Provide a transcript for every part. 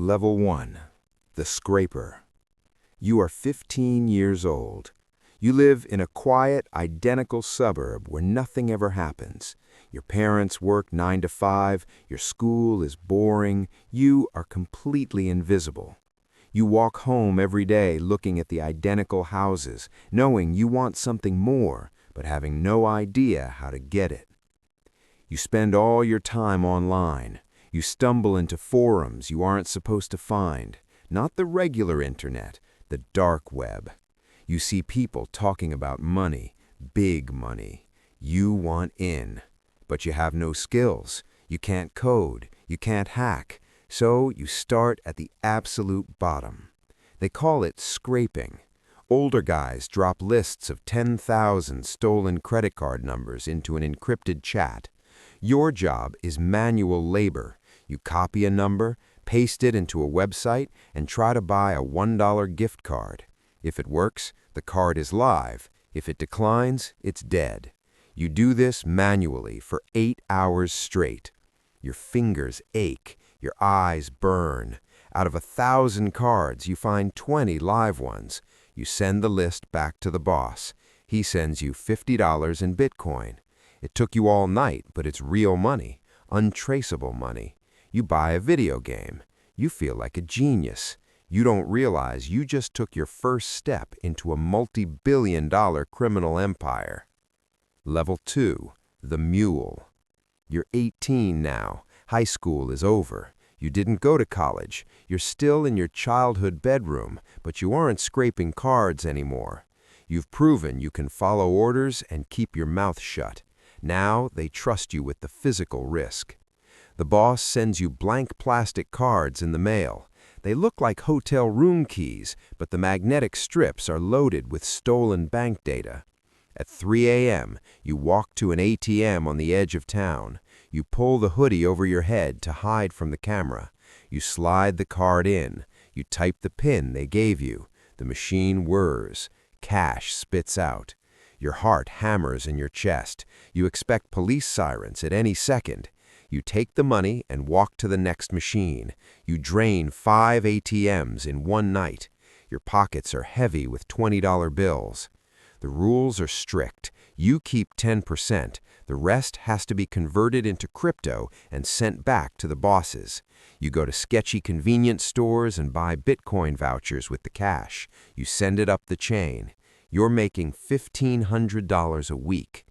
Level 1. The Scraper. You are 15 years old. You live in a quiet, identical suburb where nothing ever happens. Your parents work 9 to 5, your school is boring, you are completely invisible. You walk home every day looking at the identical houses, knowing you want something more, but having no idea how to get it. You spend all your time online. You stumble into forums you aren't supposed to find, not the regular internet, the dark web. You see people talking about money, big money. You want in, but you have no skills. You can't code, you can't hack, so you start at the absolute bottom. They call it scraping. Older guys drop lists of 10,000 stolen credit card numbers into an encrypted chat. Your job is manual labor. You copy a number, paste it into a website, and try to buy a $1 gift card. If it works, the card is live. If it declines, it's dead. You do this manually for 8 hours straight. Your fingers ache, your eyes burn. Out of 1,000 cards, you find 20 live ones. You send the list back to the boss. He sends you $50 in Bitcoin. It took you all night, but it's real money, untraceable money. You buy a video game. You feel like a genius. You don't realize you just took your first step into a multi-billion-dollar criminal empire. Level 2. The Mule. You're 18 now. High school is over. You didn't go to college. You're still in your childhood bedroom, but you aren't scraping cards anymore. You've proven you can follow orders and keep your mouth shut. Now they trust you with the physical risk. The boss sends you blank plastic cards in the mail. They look like hotel room keys, but the magnetic strips are loaded with stolen bank data. At 3 a.m., you walk to an ATM on the edge of town. You pull the hoodie over your head to hide from the camera. You slide the card in. You type the PIN they gave you. The machine whirs. Cash spits out. Your heart hammers in your chest. You expect police sirens at any second. You take the money and walk to the next machine. You drain 5 ATMs in one night. Your pockets are heavy with $20 bills. The rules are strict. You keep 10%. The rest has to be converted into crypto and sent back to the bosses. You go to sketchy convenience stores and buy Bitcoin vouchers with the cash. You send it up the chain. You're making $1,500 a week.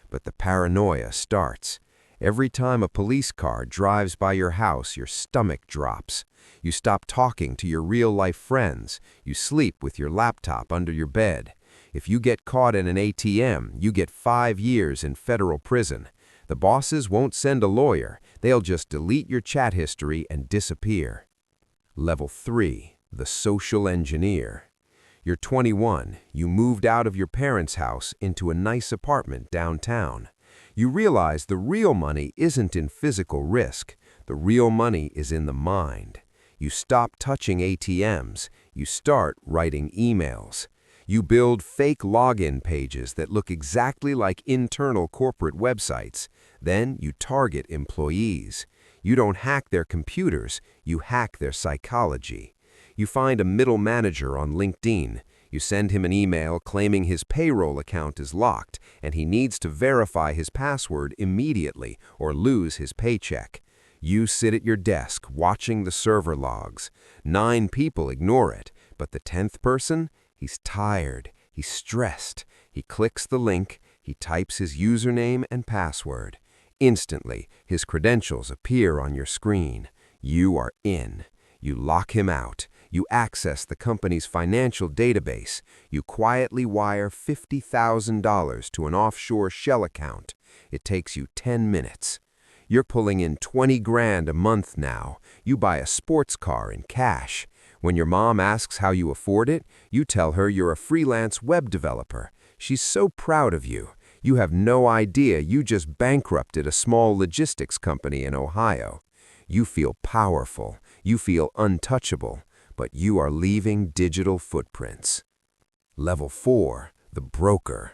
But the paranoia starts. Every time a police car drives by your house, your stomach drops. You stop talking to your real-life friends. You sleep with your laptop under your bed. If you get caught in an ATM, you get 5 years in federal prison. The bosses won't send a lawyer. They'll just delete your chat history and disappear. Level 3. The Social Engineer. You're 21. You moved out of your parents' house into a nice apartment downtown. You realize the real money isn't in physical risk. The real money is in the mind. You stop touching ATMs. You start writing emails. You build fake login pages that look exactly like internal corporate websites. Then you target employees. You don't hack their computers. You hack their psychology. You find a middle manager on LinkedIn. You send him an email claiming his payroll account is locked and he needs to verify his password immediately or lose his paycheck. You sit at your desk watching the server logs. 9 people ignore it, but the 10th person? He's tired. He's stressed. He clicks the link. He types his username and password. Instantly, his credentials appear on your screen. You are in. You lock him out. You access the company's financial database. You quietly wire $50,000 to an offshore shell account. It takes you 10 minutes. You're pulling in 20 grand a month now. You buy a sports car in cash. When your mom asks how you afford it, you tell her you're a freelance web developer. She's so proud of you. You have no idea you just bankrupted a small logistics company in Ohio. You feel powerful. You feel untouchable. But you are leaving digital footprints. Level 4. The Broker.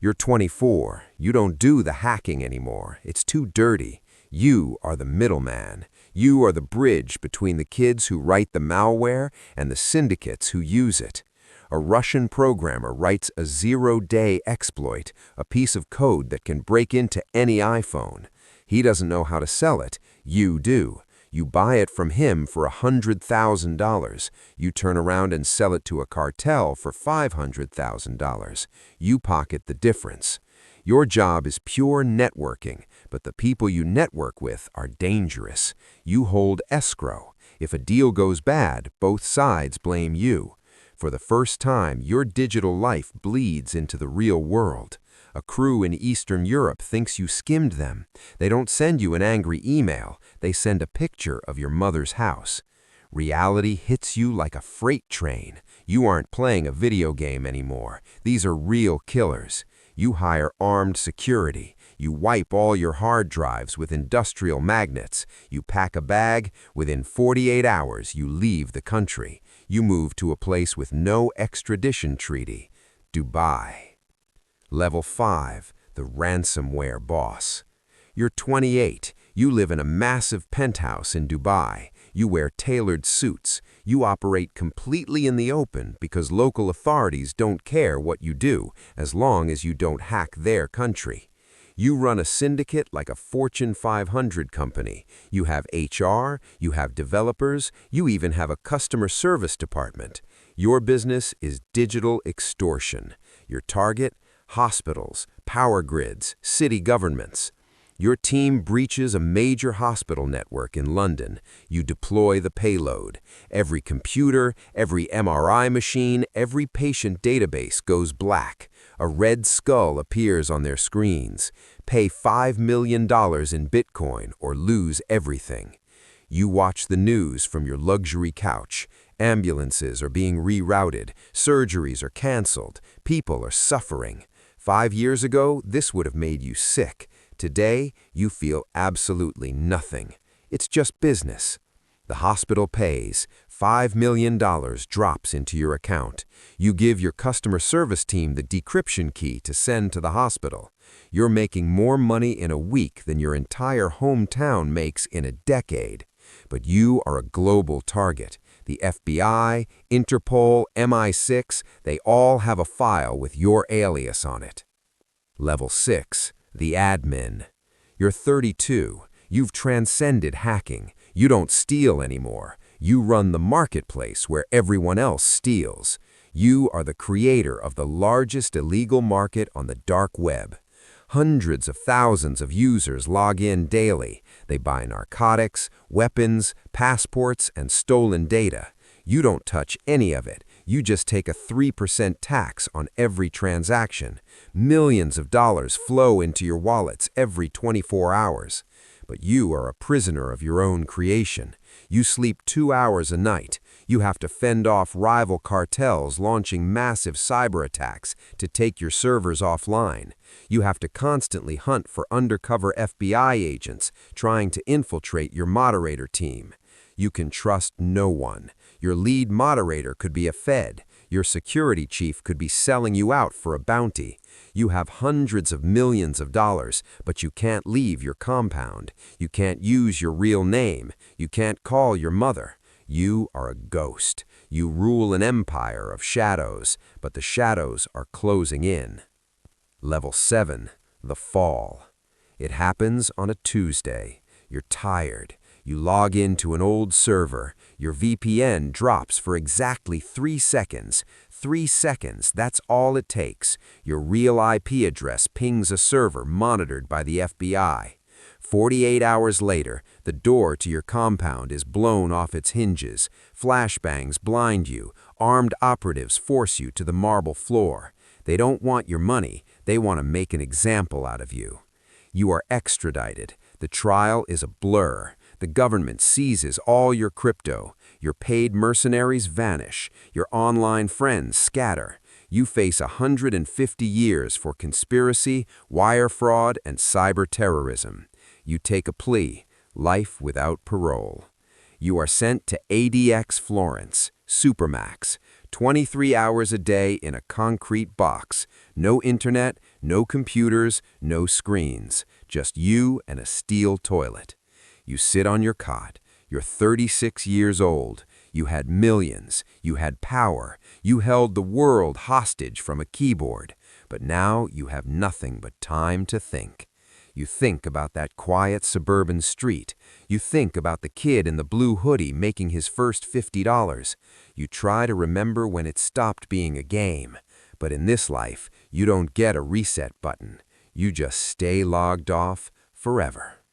You're 24. You don't do the hacking anymore. It's too dirty. You are the middleman. You are the bridge between the kids who write the malware and the syndicates who use it. A Russian programmer writes a zero-day exploit, a piece of code that can break into any iPhone. He doesn't know how to sell it. You do. You buy it from him for $100,000. You turn around and sell it to a cartel for $500,000. You pocket the difference. Your job is pure networking, but the people you network with are dangerous. You hold escrow. If a deal goes bad, both sides blame you. For the first time, your digital life bleeds into the real world. A crew in Eastern Europe thinks you skimmed them. They don't send you an angry email. They send a picture of your mother's house. Reality hits you like a freight train. You aren't playing a video game anymore. These are real killers. You hire armed security. You wipe all your hard drives with industrial magnets. You pack a bag. Within 48 hours, you leave the country. You move to a place with no extradition treaty, Dubai. Level 5, the ransomware boss. You're 28. You live in a massive penthouse in Dubai. You wear tailored suits. You operate completely in the open because local authorities don't care what you do as long as you don't hack their country. You run a syndicate like a Fortune 500 company. You have HR, you have developers, you even have a customer service department. Your business is digital extortion. Your target? Hospitals, power grids, city governments. Your team breaches a major hospital network in London. You deploy the payload. Every computer, every MRI machine, every patient database goes black. A red skull appears on their screens. Pay $5 million in Bitcoin or lose everything. You watch the news from your luxury couch. Ambulances are being rerouted. Surgeries are canceled. People are suffering. 5 years ago, this would have made you sick. Today, you feel absolutely nothing. It's just business. The hospital pays. $5 million drops into your account. You give your customer service team the decryption key to send to the hospital. You're making more money in a week than your entire hometown makes in a decade. But you are a global target. The FBI, Interpol, MI6, they all have a file with your alias on it. Level 6, the admin. You're 32. You've transcended hacking. You don't steal anymore. You run the marketplace where everyone else steals. You are the creator of the largest illegal market on the dark web. Hundreds of thousands of users log in daily. They buy narcotics, weapons, passports, and stolen data. You don't touch any of it. You just take a 3% tax on every transaction. Millions of dollars flow into your wallets every 24 hours. But you are a prisoner of your own creation. You sleep 2 hours a night. You have to fend off rival cartels launching massive cyber attacks to take your servers offline. You have to constantly hunt for undercover FBI agents trying to infiltrate your moderator team. You can trust no one. Your lead moderator could be a Fed. Your security chief could be selling you out for a bounty. You have hundreds of millions of dollars, but you can't leave your compound. You can't use your real name. You can't call your mother. You are a ghost. You rule an empire of shadows, but the shadows are closing in. Level 7, the fall. It happens on a Tuesday. You're tired. You log into an old server. Your VPN drops for exactly 3 seconds. 3 seconds, that's all it takes. Your real IP address pings a server monitored by the FBI. 48 hours later, the door to your compound is blown off its hinges. Flashbangs blind you. Armed operatives force you to the marble floor. They don't want your money. They want to make an example out of you. You are extradited. The trial is a blur. The government seizes all your crypto. Your paid mercenaries vanish. Your online friends scatter. You face 150 years for conspiracy, wire fraud, and cyber terrorism. You take a plea, life without parole. You are sent to ADX Florence, Supermax, 23 hours a day in a concrete box. No internet, no computers, no screens. Just you and a steel toilet. You sit on your cot. You're 36 years old. You had millions. You had power. You held the world hostage from a keyboard. But now you have nothing but time to think. You think about that quiet suburban street. You think about the kid in the blue hoodie making his first $50. You try to remember when it stopped being a game. But in this life, you don't get a reset button. You just stay logged off forever.